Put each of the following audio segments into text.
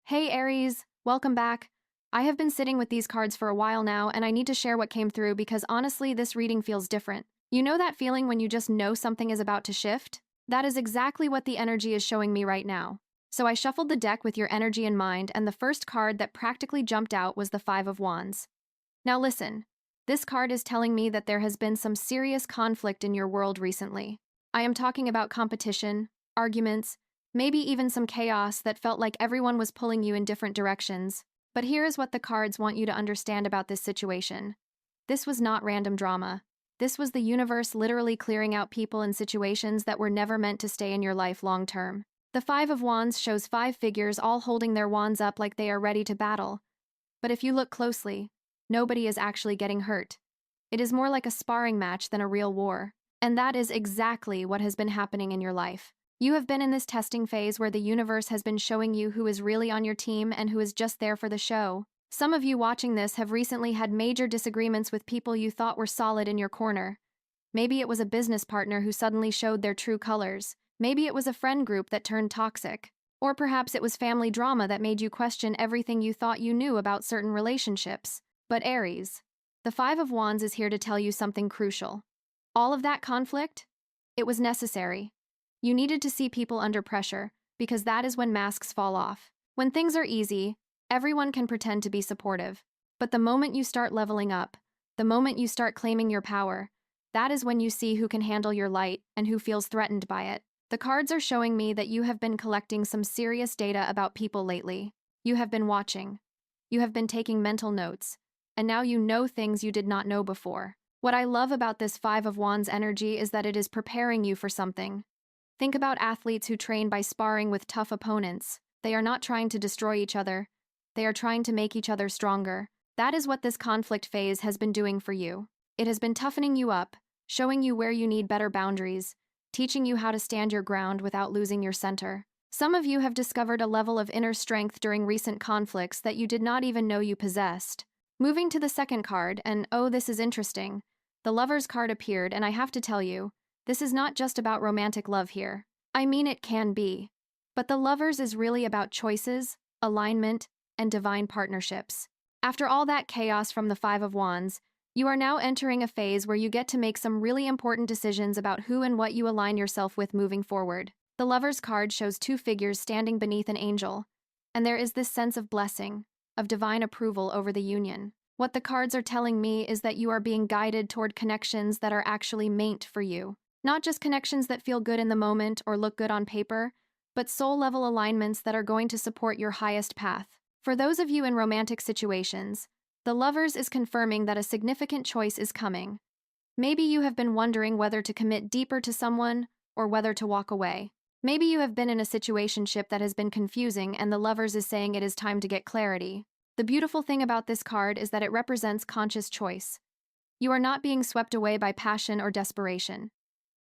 Hey Aries, welcome back. I have been sitting with these cards for a while now, and I need to share what came through because honestly, this reading feels different. You know that feeling when you just know something is about to shift? That is exactly what the energy is showing me right now. So I shuffled the deck with your energy in mind, and the first card that practically jumped out was the Five of Wands. Now listen, this card is telling me that there has been some serious conflict in your world recently. I am talking about competition, arguments, maybe even some chaos that felt like everyone was pulling you in different directions. But here is what the cards want you to understand about this situation. This was not random drama. This was the universe literally clearing out people and situations that were never meant to stay in your life long term. The Five of Wands shows five figures all holding their wands up like they are ready to battle. But if you look closely, nobody is actually getting hurt. It is more like a sparring match than a real war. And that is exactly what has been happening in your life. You have been in this testing phase where the universe has been showing you who is really on your team and who is just there for the show. Some of you watching this have recently had major disagreements with people you thought were solid in your corner. Maybe it was a business partner who suddenly showed their true colors. Maybe it was a friend group that turned toxic. Or perhaps it was family drama that made you question everything you thought you knew about certain relationships. But Aries, the Five of Wands is here to tell you something crucial. All of that conflict? It was necessary. You needed to see people under pressure, because that is when masks fall off. When things are easy, everyone can pretend to be supportive. But the moment you start leveling up, the moment you start claiming your power, that is when you see who can handle your light and who feels threatened by it. The cards are showing me that you have been collecting some serious data about people lately. You have been watching. You have been taking mental notes. And now you know things you did not know before. What I love about this Five of Wands energy is that it is preparing you for something. Think about athletes who train by sparring with tough opponents. They are not trying to destroy each other. They are trying to make each other stronger. That is what this conflict phase has been doing for you. It has been toughening you up, showing you where you need better boundaries, teaching you how to stand your ground without losing your center. Some of you have discovered a level of inner strength during recent conflicts that you did not even know you possessed. Moving to the second card, and oh, this is interesting. The Lover's card appeared, and I have to tell you, this is not just about romantic love here. I mean, it can be. But the Lovers is really about choices, alignment, and divine partnerships. After all that chaos from the Five of Wands, you are now entering a phase where you get to make some really important decisions about who and what you align yourself with moving forward. The Lover's card shows two figures standing beneath an angel, and there is this sense of blessing, of divine approval over the union. What the cards are telling me is that you are being guided toward connections that are actually meant for you. Not just connections that feel good in the moment or look good on paper, but soul-level alignments that are going to support your highest path. For those of you in romantic situations, the Lovers is confirming that a significant choice is coming. Maybe you have been wondering whether to commit deeper to someone or whether to walk away. Maybe you have been in a situationship that has been confusing and the Lovers is saying it is time to get clarity. The beautiful thing about this card is that it represents conscious choice. You are not being swept away by passion or desperation.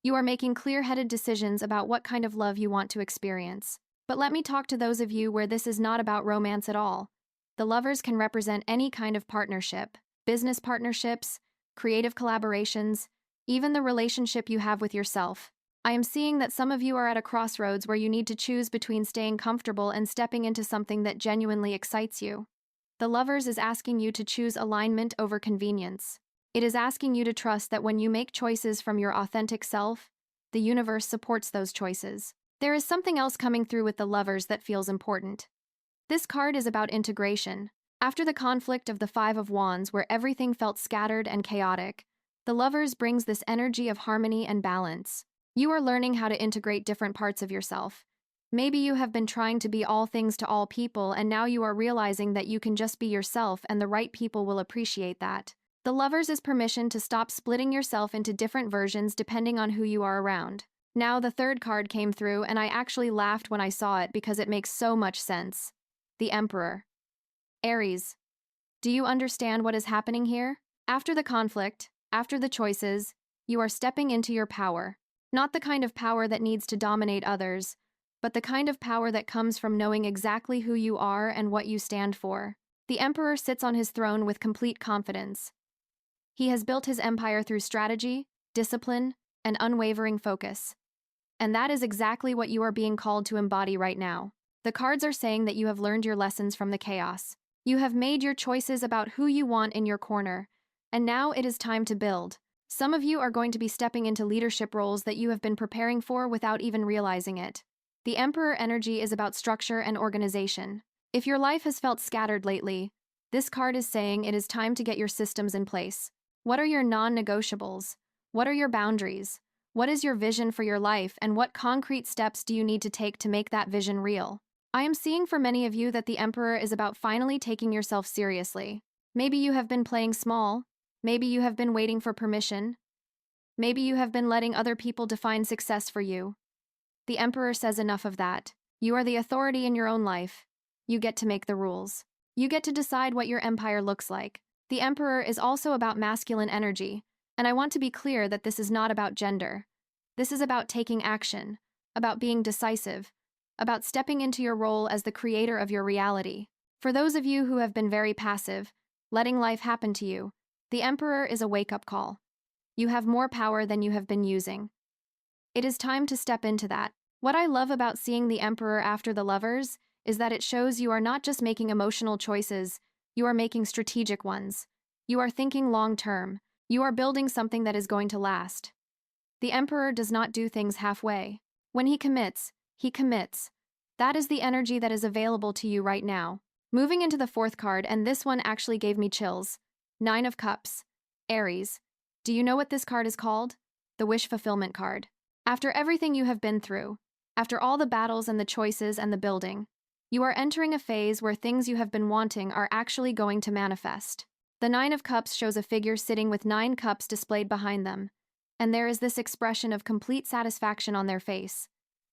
You are making clear-headed decisions about what kind of love you want to experience. But let me talk to those of you where this is not about romance at all. The Lovers can represent any kind of partnership, business partnerships, creative collaborations, even the relationship you have with yourself. I am seeing that some of you are at a crossroads where you need to choose between staying comfortable and stepping into something that genuinely excites you. The Lovers is asking you to choose alignment over convenience. It is asking you to trust that when you make choices from your authentic self, the universe supports those choices. There is something else coming through with the Lovers that feels important. This card is about integration. After the conflict of the Five of Wands where everything felt scattered and chaotic, the Lovers brings this energy of harmony and balance. You are learning how to integrate different parts of yourself. Maybe you have been trying to be all things to all people and now you are realizing that you can just be yourself and the right people will appreciate that. The Lovers is permission to stop splitting yourself into different versions depending on who you are around. Now the third card came through and I actually laughed when I saw it because it makes so much sense. The Emperor. Aries, do you understand what is happening here? After the conflict, after the choices, you are stepping into your power. Not the kind of power that needs to dominate others, but the kind of power that comes from knowing exactly who you are and what you stand for. The Emperor sits on his throne with complete confidence. He has built his empire through strategy, discipline, and unwavering focus. And that is exactly what you are being called to embody right now. The cards are saying that you have learned your lessons from the chaos. You have made your choices about who you want in your corner, and now it is time to build. Some of you are going to be stepping into leadership roles that you have been preparing for without even realizing it. The Emperor energy is about structure and organization. If your life has felt scattered lately, this card is saying it is time to get your systems in place. What are your non-negotiables? What are your boundaries? What is your vision for your life, and what concrete steps do you need to take to make that vision real? I am seeing for many of you that the Emperor is about finally taking yourself seriously. Maybe you have been playing small. Maybe you have been waiting for permission. Maybe you have been letting other people define success for you. The Emperor says enough of that. You are the authority in your own life. You get to make the rules. You get to decide what your empire looks like. The Emperor is also about masculine energy, and I want to be clear that this is not about gender. This is about taking action, about being decisive, about stepping into your role as the creator of your reality. For those of you who have been very passive, letting life happen to you, the Emperor is a wake-up call. You have more power than you have been using. It is time to step into that. What I love about seeing the Emperor after the Lovers is that it shows you are not just making emotional choices, you are making strategic ones. You are thinking long-term. You are building something that is going to last. The Emperor does not do things halfway. When he commits, he commits. That is the energy that is available to you right now. Moving into the fourth card, and this one actually gave me chills. 9 of Cups. Aries. Do you know what this card is called? The Wish Fulfillment card. After everything you have been through, after all the battles and the choices and the building, you are entering a phase where things you have been wanting are actually going to manifest. The 9 of Cups shows a figure sitting with 9 cups displayed behind them, and there is this expression of complete satisfaction on their face.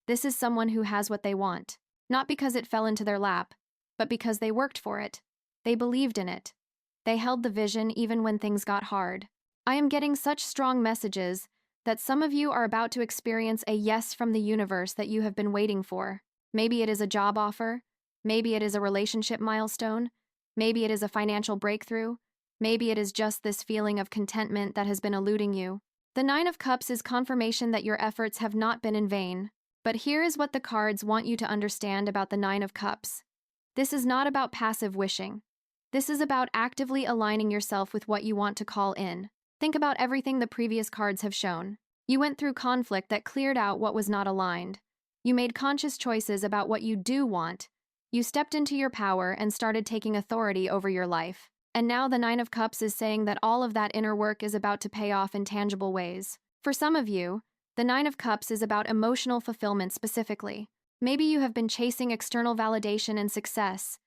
This is someone who has what they want, not because it fell into their lap, but because they worked for it. They believed in it. They held the vision even when things got hard. I am getting such strong messages that some of you are about to experience a yes from the universe that you have been waiting for. Maybe it is a job offer. Maybe it is a relationship milestone. Maybe it is a financial breakthrough. Maybe it is just this feeling of contentment that has been eluding you. The 9 of Cups is confirmation that your efforts have not been in vain. But here is what the cards want you to understand about the 9 of Cups. This is not about passive wishing. This is about actively aligning yourself with what you want to call in. Think about everything the previous cards have shown. You went through conflict that cleared out what was not aligned. You made conscious choices about what you do want. You stepped into your power and started taking authority over your life. And now the 9 of Cups is saying that all of that inner work is about to pay off in tangible ways. For some of you, the 9 of Cups is about emotional fulfillment specifically. Maybe you have been chasing external validation and success,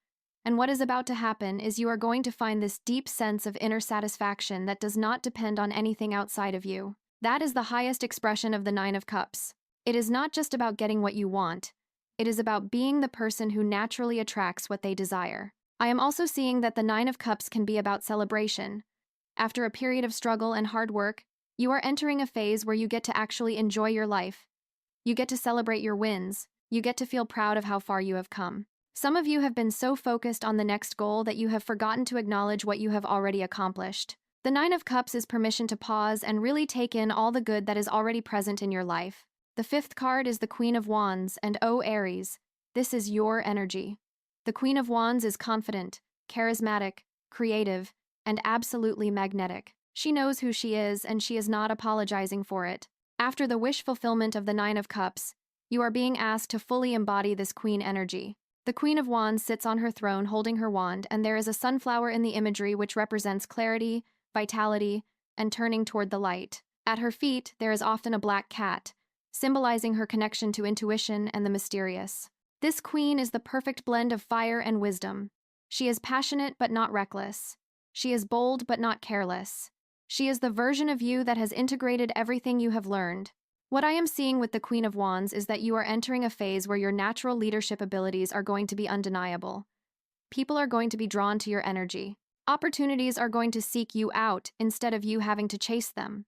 and what is about to happen is you are going to find this deep sense of inner satisfaction that does not depend on anything outside of you. That is the highest expression of the 9 of Cups. It is not just about getting what you want. It is about being the person who naturally attracts what they desire. I am also seeing that the 9 of Cups can be about celebration. After a period of struggle and hard work, you are entering a phase where you get to actually enjoy your life. You get to celebrate your wins. You get to feel proud of how far you have come. Some of you have been so focused on the next goal that you have forgotten to acknowledge what you have already accomplished. The 9 of Cups is permission to pause and really take in all the good that is already present in your life. The fifth card is the Queen of Wands, and oh, Aries, this is your energy. The Queen of Wands is confident, charismatic, creative, and absolutely magnetic. She knows who she is, and she is not apologizing for it. After the wish fulfillment of the 9 of Cups, you are being asked to fully embody this queen energy. The Queen of Wands sits on her throne holding her wand, and there is a sunflower in the imagery which represents clarity, vitality, and turning toward the light. At her feet, there is often a black cat, symbolizing her connection to intuition and the mysterious. This queen is the perfect blend of fire and wisdom. She is passionate but not reckless. She is bold but not careless. She is the version of you that has integrated everything you have learned. What I am seeing with the Queen of Wands is that you are entering a phase where your natural leadership abilities are going to be undeniable. People are going to be drawn to your energy. Opportunities are going to seek you out instead of you having to chase them.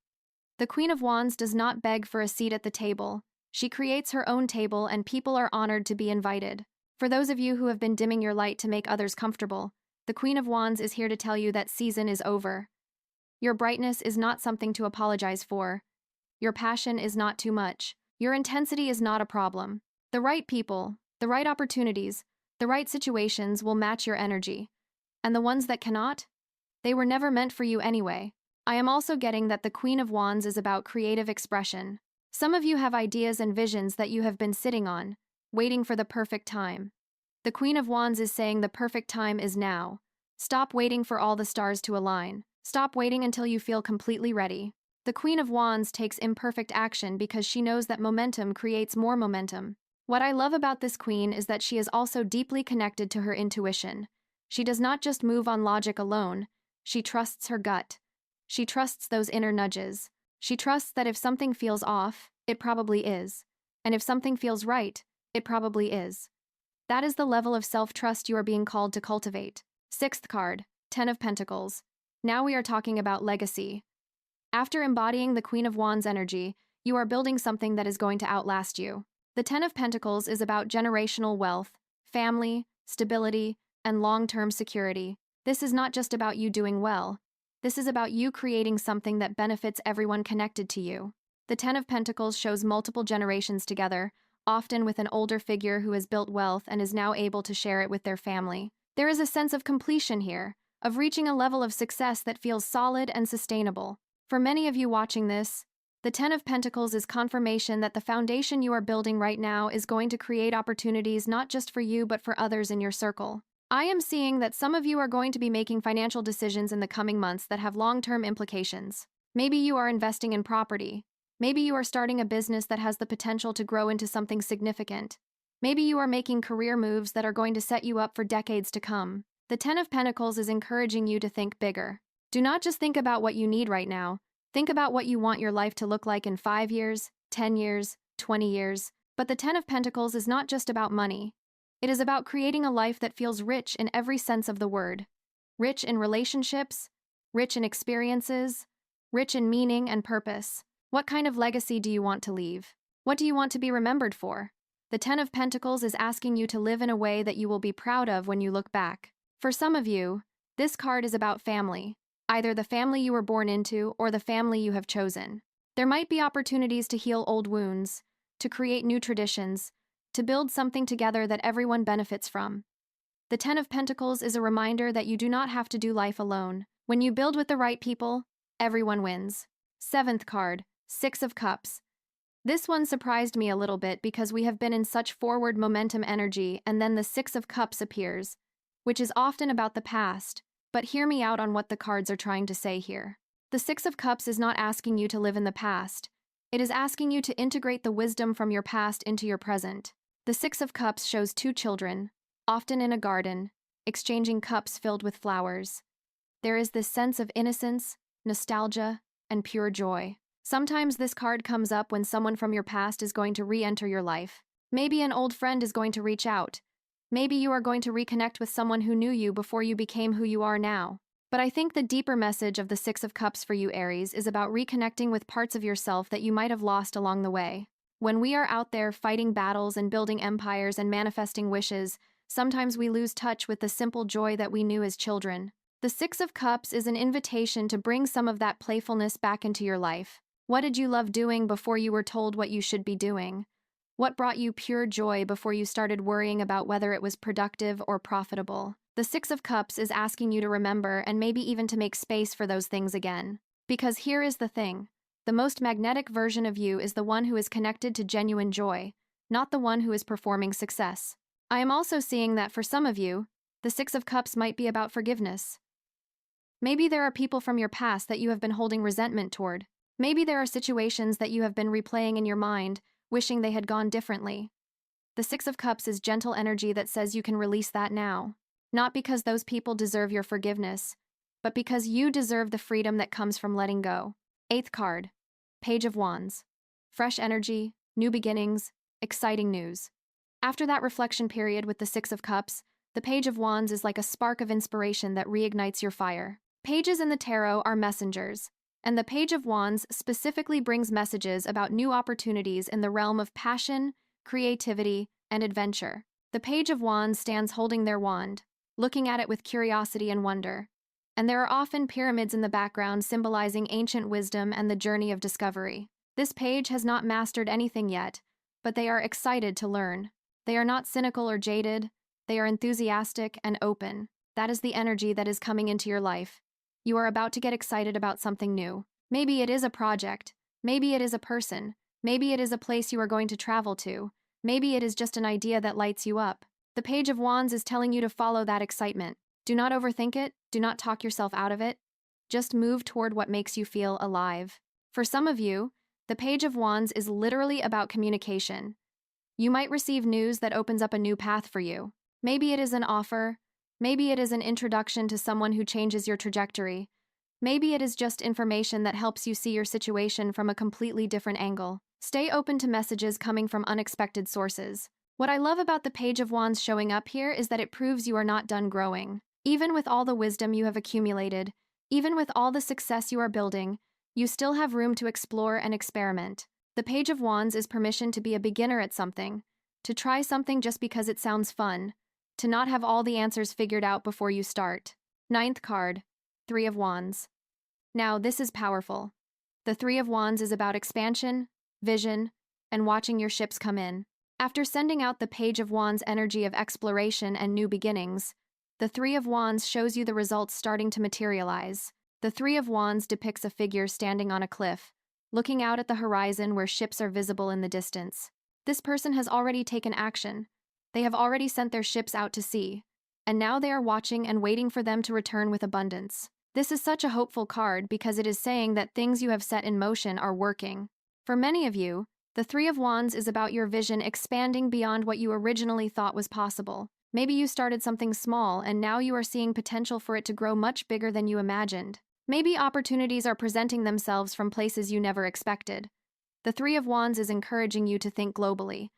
The Queen of Wands does not beg for a seat at the table. She creates her own table, and people are honored to be invited. For those of you who have been dimming your light to make others comfortable, the Queen of Wands is here to tell you that season is over. Your brightness is not something to apologize for. Your passion is not too much. Your intensity is not a problem. The right people, The right opportunities, the right situations will match your energy. And the ones that cannot? They were never meant for you anyway. I am also getting that the Queen of Wands is about creative expression. Some of you have ideas and visions that you have been sitting on, waiting for the perfect time. The Queen of Wands is saying the perfect time is now. Stop waiting for all the stars to align. Stop waiting until you feel completely ready. The Queen of Wands takes imperfect action because she knows that momentum creates more momentum. What I love about this queen is that she is also deeply connected to her intuition. She does not just move on logic alone, she trusts her gut. She trusts those inner nudges. She trusts that if something feels off, it probably is. And if something feels right, it probably is. That is the level of self-trust you are being called to cultivate. Sixth card, Ten of Pentacles. Now we are talking about legacy. After embodying the Queen of Wands energy, you are building something that is going to outlast you. The Ten of Pentacles is about generational wealth, family, stability, and long-term security. This is not just about you doing well. This is about you creating something that benefits everyone connected to you. The Ten of Pentacles shows multiple generations together, often with an older figure who has built wealth and is now able to share it with their family. There is a sense of completion here, of reaching a level of success that feels solid and sustainable. For many of you watching this, the Ten of Pentacles is confirmation that the foundation you are building right now is going to create opportunities not just for you but for others in your circle. I am seeing that some of you are going to be making financial decisions in the coming months that have long-term implications. Maybe you are investing in property. Maybe you are starting a business that has the potential to grow into something significant. Maybe you are making career moves that are going to set you up for decades to come. The Ten of Pentacles is encouraging you to think bigger. Do not just think about what you need right now. Think about what you want your life to look like in 5 years, 10 years, 20 years. But the Ten of Pentacles is not just about money. It is about creating a life that feels rich in every sense of the word. Rich in relationships, rich in experiences, rich in meaning and purpose. What kind of legacy do you want to leave? What do you want to be remembered for? The Ten of Pentacles is asking you to live in a way that you will be proud of when you look back. For some of you, this card is about family, either the family you were born into or the family you have chosen. There might be opportunities to heal old wounds, to create new traditions, to build something together that everyone benefits from. The Ten of Pentacles is a reminder that you do not have to do life alone. When you build with the right people, everyone wins. Seventh card, Six of Cups. This one surprised me a little bit because we have been in such forward momentum energy and then the Six of Cups appears, which is often about the past, but hear me out on what the cards are trying to say here. The Six of Cups is not asking you to live in the past. It is asking you to integrate the wisdom from your past into your present. The Six of Cups shows two children, often in a garden, exchanging cups filled with flowers. There is this sense of innocence, nostalgia, and pure joy. Sometimes this card comes up when someone from your past is going to re-enter your life. Maybe an old friend is going to reach out. Maybe you are going to reconnect with someone who knew you before you became who you are now. But I think the deeper message of the Six of Cups for you, Aries, is about reconnecting with parts of yourself that you might have lost along the way. When we are out there fighting battles and building empires and manifesting wishes, sometimes we lose touch with the simple joy that we knew as children. The Six of Cups is an invitation to bring some of that playfulness back into your life. What did you love doing before you were told what you should be doing? What brought you pure joy before you started worrying about whether it was productive or profitable? The Six of Cups is asking you to remember and maybe even to make space for those things again. Because here is the thing. The most magnetic version of you is the one who is connected to genuine joy, not the one who is performing success. I am also seeing that for some of you, the Six of Cups might be about forgiveness. Maybe there are people from your past that you have been holding resentment toward. Maybe there are situations that you have been replaying in your mind, wishing they had gone differently. The Six of Cups is gentle energy that says you can release that now. Not because those people deserve your forgiveness, but because you deserve the freedom that comes from letting go. Eighth card, Page of Wands. Fresh energy, new beginnings, exciting news. After that reflection period with the Six of Cups, the Page of Wands is like a spark of inspiration that reignites your fire. Pages in the tarot are messengers, and the Page of Wands specifically brings messages about new opportunities in the realm of passion, creativity, and adventure. The Page of Wands stands holding their wand, looking at it with curiosity and wonder. And there are often pyramids in the background symbolizing ancient wisdom and the journey of discovery. This page has not mastered anything yet, but they are excited to learn. They are not cynical or jaded, they are enthusiastic and open. That is the energy that is coming into your life. You are about to get excited about something new. Maybe it is a project, maybe it is a person, maybe it is a place you are going to travel to, maybe it is just an idea that lights you up. The Page of Wands is telling you to follow that excitement. Do not overthink it, do not talk yourself out of it. Just move toward what makes you feel alive. For some of you, the Page of Wands is literally about communication. You might receive news that opens up a new path for you. Maybe it is an offer, maybe it is an introduction to someone who changes your trajectory. Maybe it is just information that helps you see your situation from a completely different angle. Stay open to messages coming from unexpected sources. What I love about the Page of Wands showing up here is that it proves you are not done growing. Even with all the wisdom you have accumulated, even with all the success you are building, you still have room to explore and experiment. The Page of Wands is permission to be a beginner at something, to try something just because it sounds fun, to not have all the answers figured out before you start. Ninth card, Three of Wands. Now, this is powerful. The Three of Wands is about expansion, vision, and watching your ships come in. After sending out the Page of Wands energy of exploration and new beginnings, the Three of Wands shows you the results starting to materialize. The Three of Wands depicts a figure standing on a cliff, looking out at the horizon where ships are visible in the distance. This person has already taken action. They have already sent their ships out to sea, and now they are watching and waiting for them to return with abundance. This is such a hopeful card because it is saying that things you have set in motion are working. For many of you, the Three of Wands is about your vision expanding beyond what you originally thought was possible. Maybe you started something small and now you are seeing potential for it to grow much bigger than you imagined. Maybe opportunities are presenting themselves from places you never expected. The Three of Wands is encouraging you to think globally,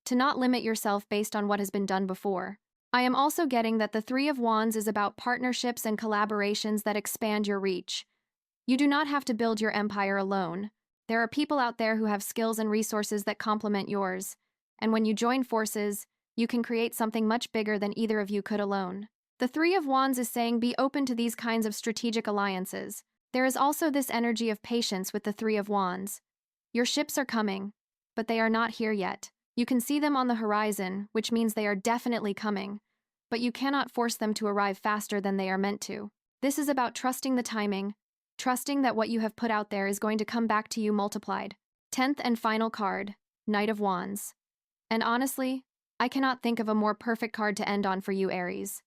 to not limit yourself based on what has been done before. I am also getting that the Three of Wands is about partnerships and collaborations that expand your reach. You do not have to build your empire alone. There are people out there who have skills and resources that complement yours, and when you join forces, you can create something much bigger than either of you could alone. The Three of Wands is saying be open to these kinds of strategic alliances. There is also this energy of patience with the Three of Wands. Your ships are coming, but they are not here yet. You can see them on the horizon, which means they are definitely coming, but you cannot force them to arrive faster than they are meant to. This is about trusting the timing, trusting that what you have put out there is going to come back to you multiplied. 10th and final card, Knight of Wands. And honestly, I cannot think of a more perfect card to end on for you, Aries.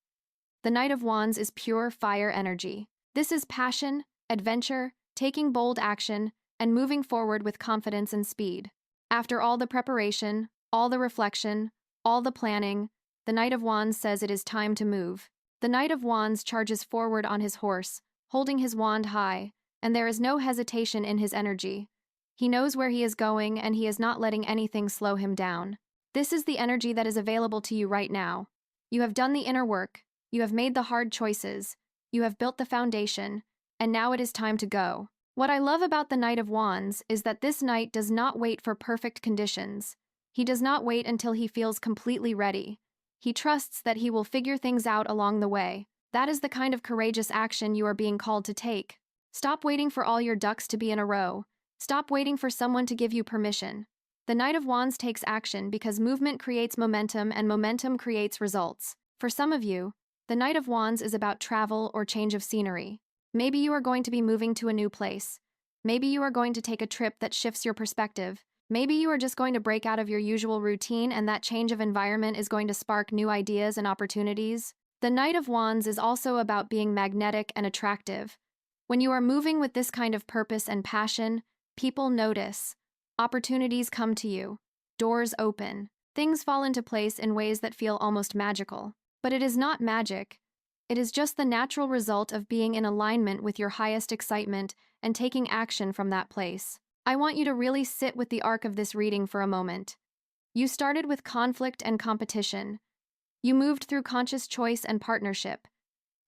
The Knight of Wands is pure fire energy. This is passion, adventure, taking bold action, and moving forward with confidence and speed. After all the preparation, all the reflection, all the planning, the Knight of Wands says it is time to move. The Knight of Wands charges forward on his horse, holding his wand high, and there is no hesitation in his energy. He knows where he is going, and he is not letting anything slow him down. This is the energy that is available to you right now. You have done the inner work, you have made the hard choices, you have built the foundation, and now it is time to go. What I love about the Knight of Wands is that this knight does not wait for perfect conditions. He does not wait until he feels completely ready. He trusts that he will figure things out along the way. That is the kind of courageous action you are being called to take. Stop waiting for all your ducks to be in a row. Stop waiting for someone to give you permission. The Knight of Wands takes action because movement creates momentum and momentum creates results. For some of you, the Knight of Wands is about travel or change of scenery. Maybe you are going to be moving to a new place. Maybe you are going to take a trip that shifts your perspective. Maybe you are just going to break out of your usual routine and that change of environment is going to spark new ideas and opportunities. The Knight of Wands is also about being magnetic and attractive. When you are moving with this kind of purpose and passion, people notice. Opportunities come to you. Doors open. Things fall into place in ways that feel almost magical. But it is not magic. It is just the natural result of being in alignment with your highest excitement and taking action from that place. I want you to really sit with the arc of this reading for a moment. You started with conflict and competition. You moved through conscious choice and partnership.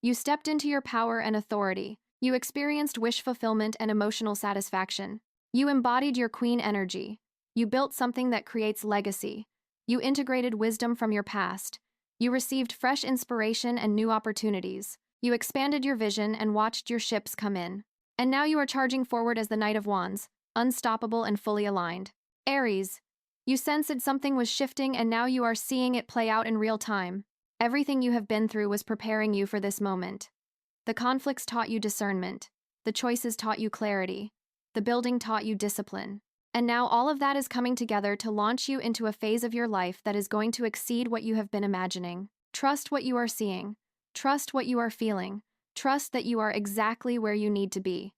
You stepped into your power and authority. You experienced wish fulfillment and emotional satisfaction. You embodied your queen energy. You built something that creates legacy. You integrated wisdom from your past. You received fresh inspiration and new opportunities. You expanded your vision and watched your ships come in. And now you are charging forward as the Knight of Wands, unstoppable and fully aligned. Aries, You sensed something was shifting and now you are seeing it play out in real time. Everything you have been through was preparing you for this moment. The conflicts taught you discernment. The choices taught you clarity. The building taught you discipline. And now all of that is coming together to launch you into a phase of your life that is going to exceed what you have been imagining. Trust what you are seeing. Trust what you are feeling. Trust that you are exactly where you need to be.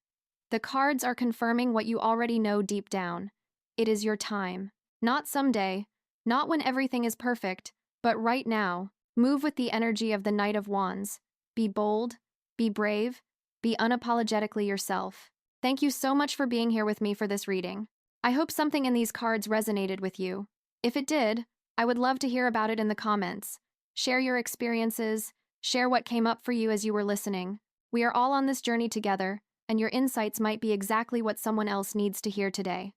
The cards are confirming what you already know deep down. It is your time. Not someday, not when everything is perfect, but right now. Move with the energy of the Knight of Wands. Be bold, be brave, be unapologetically yourself. Thank you so much for being here with me for this reading. I hope something in these cards resonated with you. If it did, I would love to hear about it in the comments. Share your experiences, share what came up for you as you were listening. We are all on this journey together, and your insights might be exactly what someone else needs to hear today.